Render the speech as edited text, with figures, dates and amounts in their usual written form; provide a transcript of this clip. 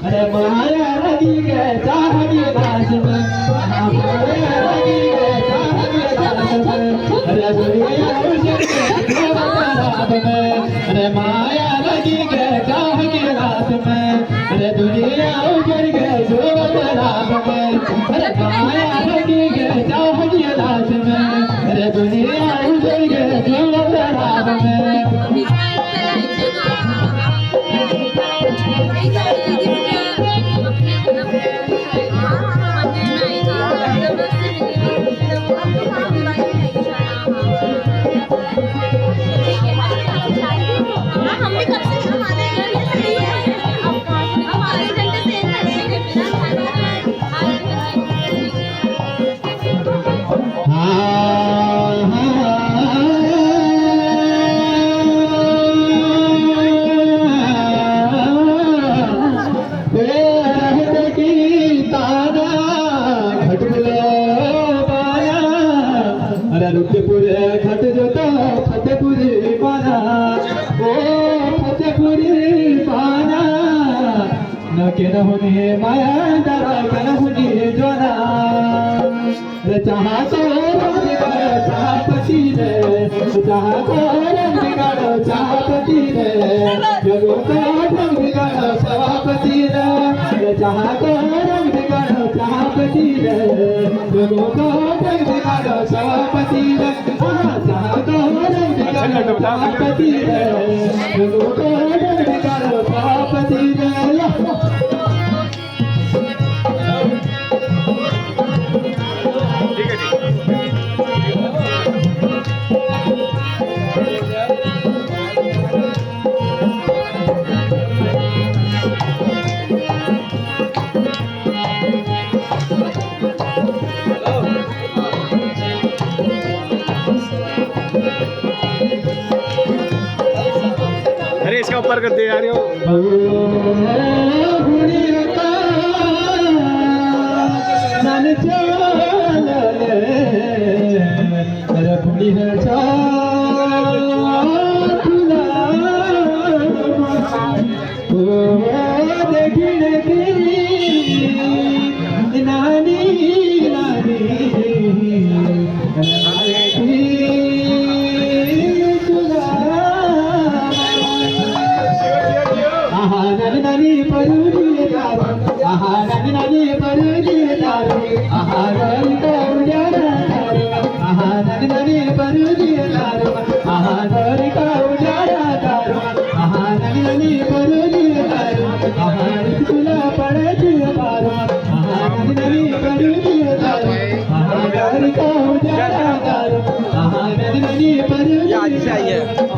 अरे माया लगी गए चाह के लाश में, माया लगी गए चाह के लाश में, अरे दुनिया उजड़ गई रात में, अरे माया लगी गए चाह के लाश में, अरे दुनिया उजड़ गई रात में, अरे माया लगी गए चाह के लाश में, अरे दुनिया उजड़ गई रात में। घट जोता फतेहपुरी पाना, ओ फतेहपुरी पाना, न के न होने माया डरा के न होने जोना, चाहा तो रंग बिगाड़ो चाहपति रे, चाहा तो रंग बिगाड़ो चाहपति रे, जगो को रंग बिगाड़ो सभापति रे, चाहा तो रंग बिगाड़ो चाहपति रे, जगो को रंग बिगाड़ो सभापति रे, चाहा तो रंग बिगाड़ो चाहपति रे, जगो को रंग बिगाड़ो सभापति रे। अरे इसका ऊपर कर दे यार यो। आज से आई है।